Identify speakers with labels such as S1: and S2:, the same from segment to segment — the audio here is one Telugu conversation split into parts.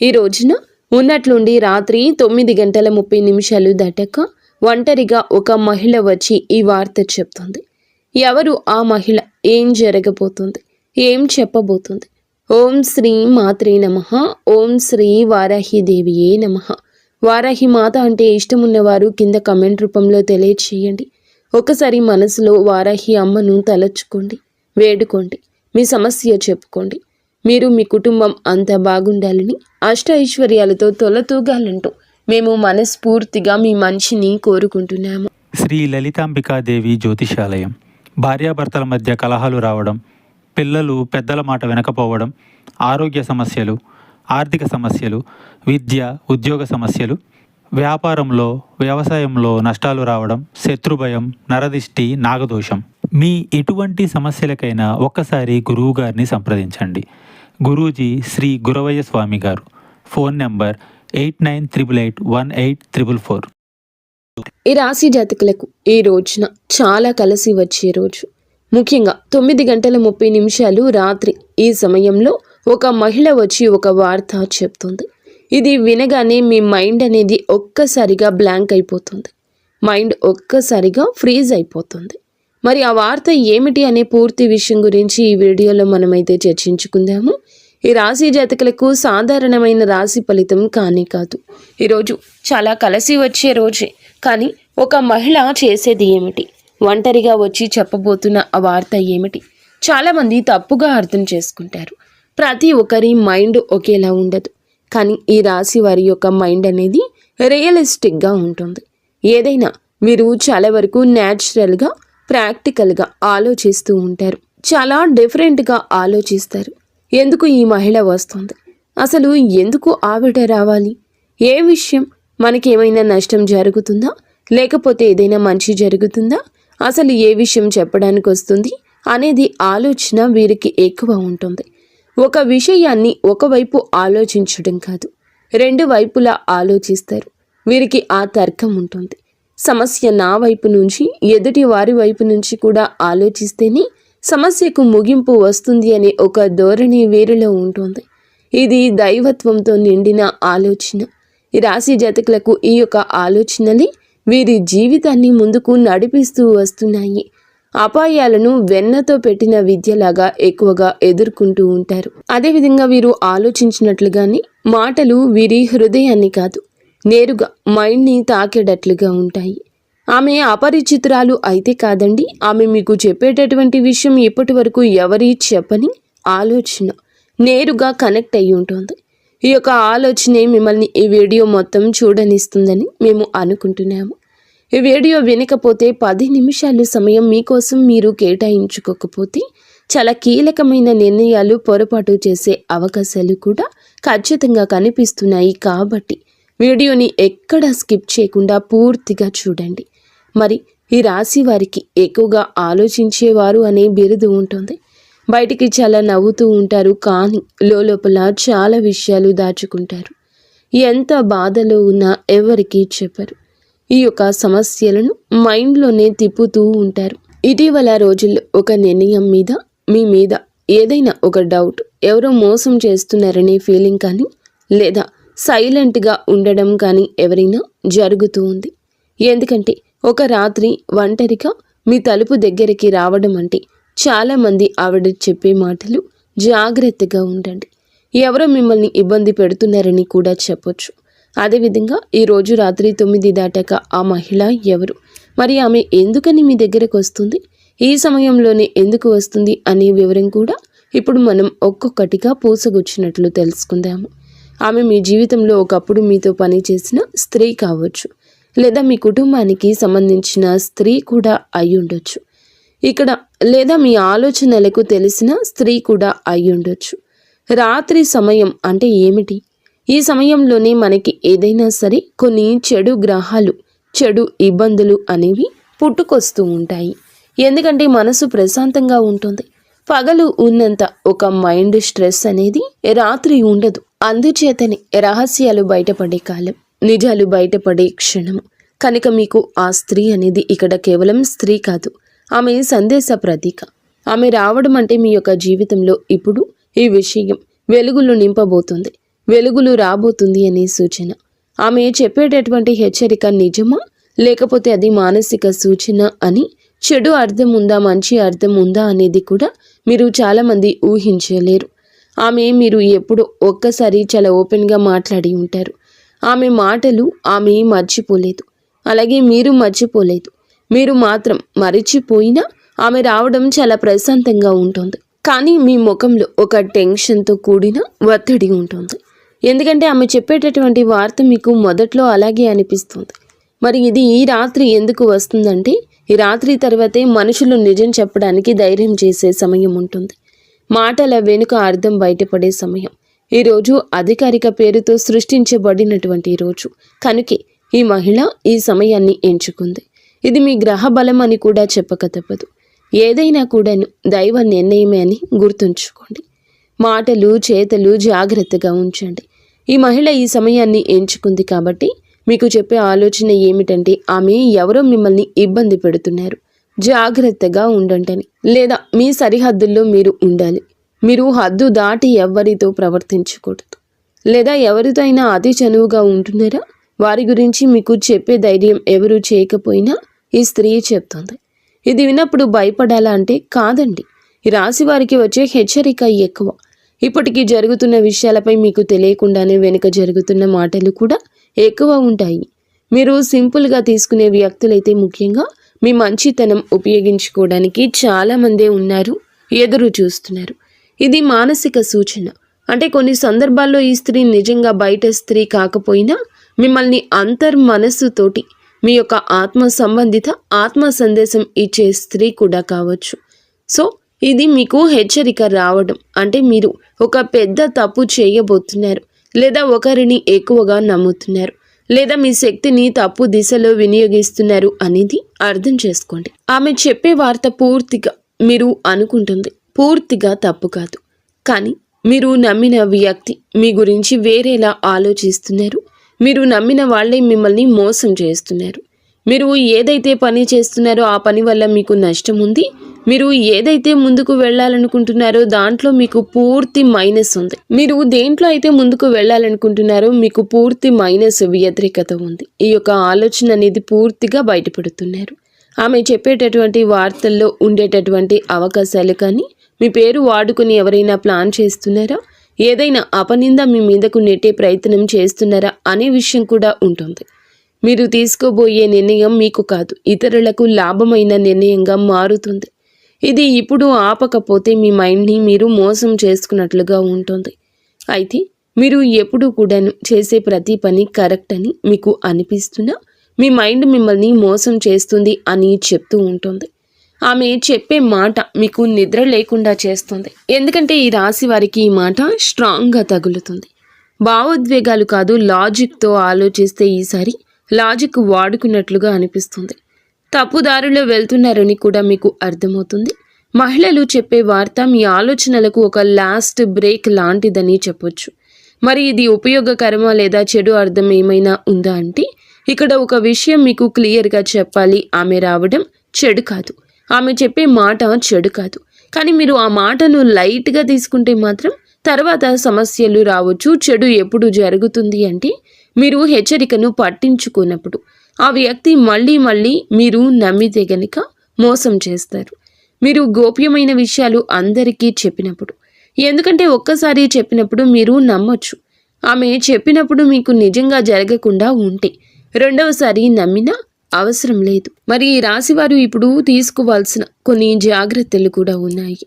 S1: ఈ రోజున ఉన్నట్లుండి రాత్రి 9:30 దాటాక ఒంటరిగా ఒక మహిళ వచ్చి ఈ వార్త చెప్తుంది. ఎవరు ఆ మహిళ? ఏం జరగబోతుంది? ఏం చెప్పబోతుంది? ఓం శ్రీ మాత్రే నమః. ఓం శ్రీ వారాహిదేవియే నమః. వారాహి మాత అంటే ఇష్టమున్నవారు కింద కమెంట్ రూపంలో తెలియచేయండి. ఒకసారి మనసులో వారాహి అమ్మను తలచుకోండి, వేడుకోండి, మీ సమస్య చెప్పుకోండి. మీరు మీ కుటుంబం అంతా బాగుండాలని, అష్ట ఐశ్వర్యాలతో తొలతూగాలంటూ మేము మనస్ఫూర్తిగా మీ మంచిని కోరుకుంటున్నాము.
S2: శ్రీ లలితాంబికాదేవి జ్యోతిషాలయం. భార్యాభర్తల మధ్య కలహాలు రావడం, పిల్లలు పెద్దల మాట వినకపోవడం, ఆరోగ్య సమస్యలు, ఆర్థిక సమస్యలు, విద్య ఉద్యోగ సమస్యలు, వ్యాపారంలో వ్యవసాయంలో నష్టాలు రావడం, శత్రుభయం, నరదిష్టి, నాగదోషం, మీ ఎటువంటి సమస్యలకైనా ఒక్కసారి గురువు గారిని సంప్రదించండి. గురూజీ శ్రీ గురవయ్య స్వామి గారు. Phone number 89881844.
S1: ఈ రాశి జాతకులకు ఈ రోజున చాలా కలిసి వచ్చే రోజు. ముఖ్యంగా 9:30 రాత్రి ఈ సమయంలో ఒక మహిళ వచ్చి ఒక వార్త చెప్తుంది. ఇది వినగానే మీ మైండ్ అనేది ఒక్కసారిగా బ్లాంక్ అయిపోతుంది. మైండ్ ఒక్కసారిగా ఫ్రీజ్ అయిపోతుంది. మరి ఆ వార్త ఏమిటి అనే పూర్తి విషయం గురించి ఈ వీడియోలో మనమైతే చర్చించుకుందాము. ఈ రాశి జాతకులకు సాధారణమైన రాశి ఫలితం కానీ కాదు. ఈరోజు చాలా కలిసి వచ్చే రోజే. కానీ ఒక మహిళ చేసేది ఏమిటి? ఒంటరిగా వచ్చి చెప్పబోతున్న ఆ వార్త ఏమిటి? చాలామంది తప్పుగా అర్థం చేసుకుంటారు. ప్రతి ఒక్కరి మైండ్ ఒకేలా ఉండదు. కానీ ఈ రాశి వారి యొక్క మైండ్ అనేది రియలిస్టిక్గా ఉంటుంది. ఏదైనా వీరు చాలా వరకు న్యాచురల్గా, ప్రాక్టికల్గా ఆలోచిస్తూ ఉంటారు. చాలా డిఫరెంట్గా ఆలోచిస్తారు. ఎందుకు ఈ మహిళ వస్తుంది? అసలు ఎందుకు ఆవిడ రావాలి? ఏ విషయం? మనకి ఏమైనా నష్టం జరుగుతుందా? లేకపోతే ఏదైనా మంచి జరుగుతుందా? అసలు ఏ విషయం చెప్పడానికి వస్తుంది అనేది ఆలోచన వీరికి ఎక్కువ ఉంటుంది. ఒక విషయాన్ని ఒకవైపు ఆలోచించడం కాదు, రెండు వైపులా ఆలోచిస్తారు. వీరికి ఆ తర్కం ఉంటుంది. సమస్య నా వైపు నుంచి, ఎదుటి వారి వైపు నుంచి కూడా ఆలోచిస్తేనే సమస్యకు ముగింపు వస్తుంది అనే ఒక ధోరణి వీరిలో ఉంటుంది. ఇది దైవత్వంతో నిండిన ఆలోచన. ఈ రాశి జాతకులకు ఈ యొక్క ఆలోచనలే వీరి జీవితాన్ని ముందుకు నడిపిస్తూ వస్తున్నాయి. అపాయాలను వెన్నతో పెట్టిన విద్యలాగా ఎక్కువగా ఎదుర్కొంటూ ఉంటారు. అదేవిధంగా వీరు ఆలోచించినట్లుగానే మాటలు వీరి హృదయాన్ని కాదు, నేరుగా మైండ్ని తాకేటట్లుగా ఉంటాయి. ఆమె అపరిచితురాలు అయితే కాదండి. ఆమె మీకు చెప్పేటటువంటి విషయం ఇప్పటి వరకు ఎవరి చెప్పని ఆలోచన నేరుగా కనెక్ట్ అయి ఉంటుంది. ఈ యొక్క ఆలోచనే మిమ్మల్ని ఈ వీడియో మొత్తం చూడనిస్తుందని మేము అనుకుంటున్నాము. ఈ వీడియో వినకపోతే 10 నిమిషాలు సమయం మీకోసం మీరు కేటాయించుకోకపోతే చాలా కీలకమైన నిర్ణయాలు పొరపాటు చేసే అవకాశాలు కూడా ఖచ్చితంగా కనిపిస్తున్నాయి. కాబట్టి వీడియోని ఎక్కడా స్కిప్ చేయకుండా పూర్తిగా చూడండి. మరి ఈ రాశి వారికి ఎక్కువగా ఆలోచించేవారు అనే బిరుదు ఉంటుంది. బయటికి చాలా నవ్వుతూ ఉంటారు, కానీ లోపల చాలా విషయాలు దాచుకుంటారు. ఎంత బాధలో ఉన్నా ఎవరికీ చెప్పరు. ఈ యొక్క సమస్యలను మైండ్లోనే తిప్పుతూ ఉంటారు. ఇటీవల రోజుల్లో ఒక నిర్ణయం మీద, మీ మీద ఏదైనా ఒక డౌట్, ఎవరో మోసం చేస్తున్నారనే ఫీలింగ్ కానీ, లేదా సైలెంట్గా ఉండడం కానీ ఎవరైనా జరుగుతూ ఉంది. ఎందుకంటే ఒక రాత్రి ఒంటరిగా మీ తలుపు దగ్గరికి రావడం అంటే చాలామంది ఆవిడ చెప్పే మాటలు జాగ్రత్తగా ఉండండి, ఎవరో మిమ్మల్ని ఇబ్బంది పెడుతున్నారని కూడా చెప్పొచ్చు. అదేవిధంగా ఈరోజు రాత్రి 9 దాటాక ఆ మహిళ ఎవరు? మరి ఆమె ఎందుకని మీ దగ్గరకు వస్తుంది? ఈ సమయంలోనే ఎందుకు వస్తుంది అనే వివరం కూడా ఇప్పుడు మనం ఒక్కొక్కటిగా పూసగుచ్చినట్లు తెలుసుకుందాము. ఆమె మీ జీవితంలో ఒకప్పుడు మీతో పనిచేసిన స్త్రీ కావచ్చు, లేదా మీ కుటుంబానికి సంబంధించిన స్త్రీ కూడా అయి ఉండొచ్చు. ఇక్కడ లేదా మీ ఆలోచనలకు తెలిసిన స్త్రీ కూడా అయి ఉండొచ్చు. రాత్రి సమయం అంటే ఏమిటి? ఈ సమయంలోనే మనకి ఏదైనా సరే కొన్ని చెడు గ్రహాలు, చెడు ఇబ్బందులు అనేవి పుట్టుకొస్తూ ఉంటాయి. ఎందుకంటే మనసు ప్రశాంతంగా ఉంటుంది. పగలు ఉన్నంత ఒక మైండ్ స్ట్రెస్ అనేది రాత్రి ఉండదు. అందుచేతనే రహస్యాలు బయటపడే కాలం, నిజాలు బయటపడే క్షణము. కనుక మీకు ఆ స్త్రీ అనేది ఇక్కడ కేవలం స్త్రీ కాదు, ఆమె సందేశ ప్రతీక. ఆమె రావడం అంటే మీ యొక్క జీవితంలో ఇప్పుడు ఈ విషయం వెలుగులు నింపబోతుంది. వెలుగులు రాబోతుంది అనే సూచన. ఆమె చెప్పేటటువంటి హెచ్చరిక నిజమా, లేకపోతే అది మానసిక సూచన అని, చెడు అర్థం ఉందా మంచి అర్థం ఉందా అనేది కూడా మీరు చాలామంది ఊహించలేరు. ఆమె మీరు ఎప్పుడో ఒక్కసారి చాలా ఓపెన్గా మాట్లాడి ఉంటారు. ఆమె మాటలు ఆమె మర్చిపోలేదు, అలాగే మీరు మర్చిపోలేదు. మీరు మాత్రం మరిచిపోయినా ఆమె రావడం చాలా ప్రశాంతంగా ఉంటుంది. కానీ మీ ముఖంలో ఒక టెన్షన్తో కూడిన ఒత్తిడి ఉంటుంది. ఎందుకంటే ఆమె చెప్పేటటువంటి వార్త మీకు మొదట్లో అలాగే అనిపిస్తుంది. మరి ఇది ఈ రాత్రి ఎందుకు వస్తుందంటే, ఈ రాత్రి తర్వాతే మనుషులు నిజం చెప్పడానికి ధైర్యం చేసే సమయం ఉంటుంది. మాటల వెనుక అర్థం బయటపడే సమయం. ఈరోజు అధికారిక పేరుతో సృష్టించబడినటువంటి రోజు కనుకే ఈ మహిళ ఈ సమయాన్ని ఎంచుకుంది. ఇది మీ గ్రహ బలం అని కూడా చెప్పక తప్పదు. ఏదైనా కూడాను దైవ నిర్ణయమే అని గుర్తుంచుకోండి. మాటలు చేతలు జాగ్రత్తగా ఉంచండి. ఈ మహిళ ఈ సమయాన్ని ఎంచుకుంది కాబట్టి మీకు చెప్పే ఆలోచన ఏమిటంటే, ఆమె ఎవరో మిమ్మల్ని ఇబ్బంది పెడుతున్నారు, జాగ్రత్తగా ఉండండి, లేదా మీ సరిహద్దుల్లో మీరు ఉండాలి. మీరు హద్దు దాటి ఎవరితో ప్రవర్తించకూడదు, లేదా ఎవరితో అయినా అతి చనువుగా ఉంటున్నారా, వారి గురించి మీకు చెప్పే ధైర్యం ఎవరు చేయకపోయినా ఈ స్త్రీ చెప్తోంది. ఇది విన్నప్పుడు భయపడాలా అంటే కాదండి. ఈ రాశి వారికి వచ్చే హెచ్చరిక ఎక్కువ. ఇప్పటికీ జరుగుతున్న విషయాలపై మీకు తెలియకుండానే వెనుక జరుగుతున్న మాటలు కూడా ఎక్కువ ఉంటాయి. మీరు సింపుల్గా తీసుకునే వ్యక్తులైతే ముఖ్యంగా మీ మంచితనం ఉపయోగించుకోవడానికి చాలామందే ఉన్నారు, ఎదురు చూస్తున్నారు. ఇది మానసిక సూచన. అంటే కొన్ని సందర్భాల్లో ఈ స్త్రీ నిజంగా బయట స్త్రీ కాకపోయినా మిమ్మల్ని అంతర్మనస్సుతోటి మీ యొక్క ఆత్మ సంబంధిత ఆత్మ సందేశం ఇచ్చే స్త్రీ కూడా కావచ్చు. సో ఇది మీకు హెచ్చరిక రావడం అంటే మీరు ఒక పెద్ద తప్పు చేయబోతున్నారు, లేదా ఒకరిని ఎక్కువగా నమ్ముతున్నారు, లేదా మీ శక్తిని తప్పు దిశలో వినియోగిస్తున్నారు అనేది అర్థం చేసుకోండి. ఆమె చెప్పే వార్త పూర్తిగా మీరు అనుకుంటుంది పూర్తిగా తప్పు కాదు, కానీ మీరు నమ్మిన వ్యక్తి మీ గురించి వేరేలా ఆలోచిస్తున్నారు. మీరు నమ్మిన వాళ్ళే మిమ్మల్ని మోసం చేస్తున్నారు. మీరు ఏదైతే పని చేస్తున్నారో ఆ పని వల్ల మీకు నష్టం ఉంది. మీరు ఏదైతే ముందుకు వెళ్ళాలనుకుంటున్నారో దాంట్లో మీకు పూర్తి మైనస్ ఉంది. మీరు దేంట్లో అయితే ముందుకు వెళ్ళాలనుకుంటున్నారో మీకు పూర్తి మైనస్ వ్యతిరేకత ఉంది. ఈ యొక్క ఆలోచన అనేది పూర్తిగా బయటపడుతున్నారు. ఆమె చెప్పేటటువంటి వార్తల్లో ఉండేటటువంటి అవకాశాలు కానీ, మీ పేరు వాడుకుని ఎవరైనా ప్లాన్ చేస్తున్నారా, ఏదైనా అపనింద మీ మీదకు నెట్టే ప్రయత్నం చేస్తున్నారా అనే విషయం కూడా ఉంటుంది. మీరు తీసుకోబోయే నిర్ణయం మీకు కాదు, ఇతరులకు లాభమైన నిర్ణయంగా మారుతుంది. ఇది ఇప్పుడు ఆపకపోతే మీ మైండ్ని మీరు మోసం చేసుకున్నట్లుగా ఉంటుంది. అయితే మీరు ఎప్పుడూ కూడాను చేసే ప్రతి పని కరెక్ట్ అని మీకు అనిపిస్తున్నా మీ మైండ్ మిమ్మల్ని మోసం చేస్తుంది అని చెప్తూ ఉంటుంది. ఆమె చెప్పే మాట మీకు నిద్ర లేకుండా చేస్తుంది. ఎందుకంటే ఈ రాశి వారికి ఈ మాట స్ట్రాంగ్గా తగులుతుంది. భావోద్వేగాలు కాదు, లాజిక్తో ఆలోచిస్తే ఈసారి లాజిక్ వాడుకున్నట్లుగా అనిపిస్తుంది. తప్పుదారిలో వెళ్తున్నారని కూడా మీకు అర్థమవుతుంది. మహిళలు చెప్పే వార్త మీ ఆలోచనలకు ఒక లాస్ట్ బ్రేక్ లాంటిదని చెప్పొచ్చు. మరి ఇది ఉపయోగకరమా లేదా చెడు అర్థం ఏమైనా ఉందా అంటే, ఇక్కడ ఒక విషయం మీకు క్లియర్గా చెప్పాలి. ఆమె రావడం చెడు కాదు, ఆమె చెప్పే మాట చెడు కాదు. కానీ మీరు ఆ మాటను లైట్గా తీసుకుంటే మాత్రం తర్వాత సమస్యలు రావచ్చు. చెడు ఎప్పుడు జరుగుతుంది అంటే, మీరు హెచ్చరికను పట్టించుకున్నప్పుడు ఆ వ్యక్తి మళ్ళీ మీరు నమ్మితే గనుక మోసం చేస్తారు. మీరు గోప్యమైన విషయాలు అందరికీ చెప్పినప్పుడు, ఎందుకంటే ఒక్కసారి చెప్పినప్పుడు మీరు నమ్మొచ్చు. ఆమె చెప్పినప్పుడు మీకు నిజంగా జరగకుండా ఉంటే రెండవసారి నమ్మినా అవసరం లేదు. మరి ఈ రాశివారు ఇప్పుడు తీసుకోవాల్సిన కొన్ని జాగ్రత్తలు కూడా ఉన్నాయి.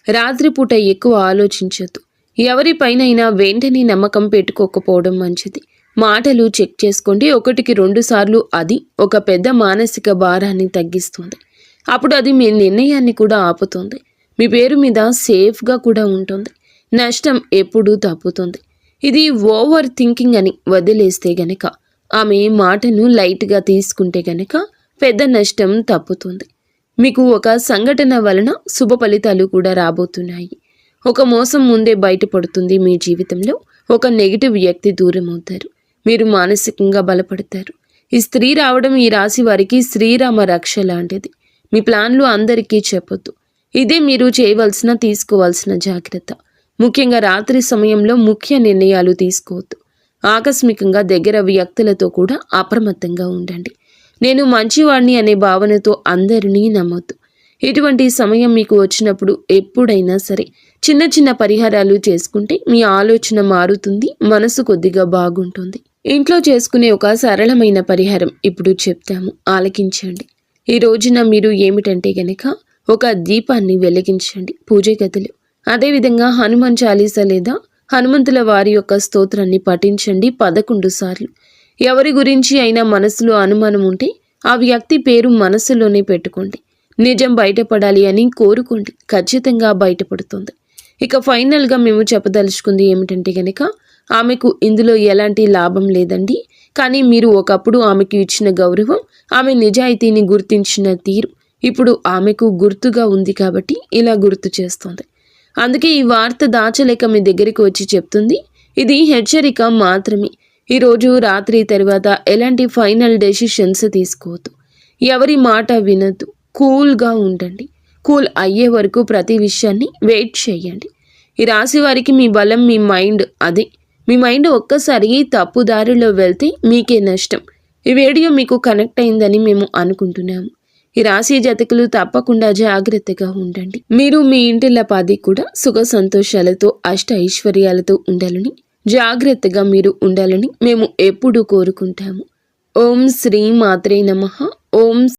S1: రాత్రిపూట ఎక్కువ ఆలోచించొద్దు. ఎవరిపైనైనా వెంటనే నమ్మకం పెట్టుకోకపోవడం మంచిది. మాటలు చెక్ చేసుకోండి. 1కి 2 సార్లు. అది ఒక పెద్ద మానసిక భారాన్ని తగ్గిస్తుంది. అప్పుడు అది మీ నిర్ణయాన్ని కూడా ఆపుతుంది. మీ పేరు మీద సేఫ్గా కూడా ఉంటుంది. నష్టం ఎప్పుడూ తప్పుతుంది. ఇది ఓవర్ థింకింగ్ అని వదిలేస్తే గనక, ఆమె మాటను లైట్గా తీసుకుంటే గనక పెద్ద నష్టం తప్పుతుంది. మీకు ఒక సంఘటన వలన శుభ ఫలితాలు కూడా రాబోతున్నాయి. ఒక మోసం ముందే బయటపడుతుంది. మీ జీవితంలో ఒక నెగిటివ్ వ్యక్తి దూరం అవుతారు. మీరు మానసికంగా బలపడతారు. ఈ స్త్రీ రావడం ఈ రాశి వారికి శ్రీరామ రక్ష లాంటిది. మీ ప్లాన్లు అందరికీ చెప్పొద్దు. ఇదే మీరు చేయవలసిన తీసుకోవాల్సిన జాగ్రత్త. ముఖ్యంగా రాత్రి సమయంలో ముఖ్య నిర్ణయాలు తీసుకోవద్దు. ఆకస్మికంగా దగ్గర వ్యక్తులతో కూడా అప్రమత్తంగా ఉండండి. నేను మంచివాడిని అనే భావనతో అందరినీ నమ్మొద్దు. ఇటువంటి సమయం మీకు వచ్చినప్పుడు ఎప్పుడైనా సరే చిన్న చిన్న పరిహారాలు చేసుకుంటే మీ ఆలోచన మారుతుంది, మనసు కొద్దిగా బాగుంటుంది. ఇంట్లో చేసుకునే ఒక సరళమైన పరిహారం ఇప్పుడు చెప్తాము, ఆలకించండి. ఈ రోజున మీరు ఏమిటంటే గనక ఒక దీపాన్ని వెలిగించండి పూజ గదిలో. అదేవిధంగా హనుమాన్ చాలీసా లేదా హనుమంతుల వారి యొక్క స్తోత్రాన్ని పఠించండి 11 సార్లు. ఎవరి గురించి అయినా మనసులో అనుమానం ఉంటే ఆ వ్యక్తి పేరు మనసులోనే పెట్టుకోండి. నిజం బయటపడాలి అని కోరుకోండి, ఖచ్చితంగా బయటపడుతుంది. ఇక ఫైనల్గా మేము చెప్పదలుచుకుంది ఏమిటంటే గనక ఆమెకు ఇందులో ఎలాంటి లాభం లేదండి. కానీ మీరు ఒకప్పుడు ఆమెకు ఇచ్చిన గౌరవం, ఆమె నిజాయితీని గుర్తించిన తీరు ఇప్పుడు ఆమెకు గుర్తుగా ఉంది కాబట్టి ఇలా గుర్తు చేస్తుంది. అందుకే ఈ వార్త దాచలేక మీ దగ్గరికి వచ్చి చెప్తుంది. ఇది హెచ్చరిక మాత్రమే. ఈరోజు రాత్రి తర్వాత ఎలాంటి ఫైనల్ డెసిషన్స్ తీసుకోవద్దు. ఎవరి మాట వినద్దు. కూల్గా ఉండండి. కూల్ అయ్యే వరకు ప్రతి విషయాన్ని వెయిట్ చేయండి. ఈ రాశి వారికి మీ బలం మీ మైండ్. అదే మీ మైండ్ ఒక్కసారి తప్పు దారిలో వెళ్తే మీకే నష్టం. ఈ వీడియో మీకు కనెక్ట్ అయిందని మేము అనుకుంటున్నాము. ఈ రాశి జాతకులు తప్పకుండా జాగ్రత్తగా ఉండండి. మీరు మీ ఇంటిల్లపాది కూడా సుఖ సంతోషాలతో అష్ట ఐశ్వర్యాలతో ఉండాలని, జాగ్రత్తగా మీరు ఉండాలని మేము ఎప్పుడూ కోరుకుంటాము. ఓం శ్రీ మాత్రే నమః. ఓం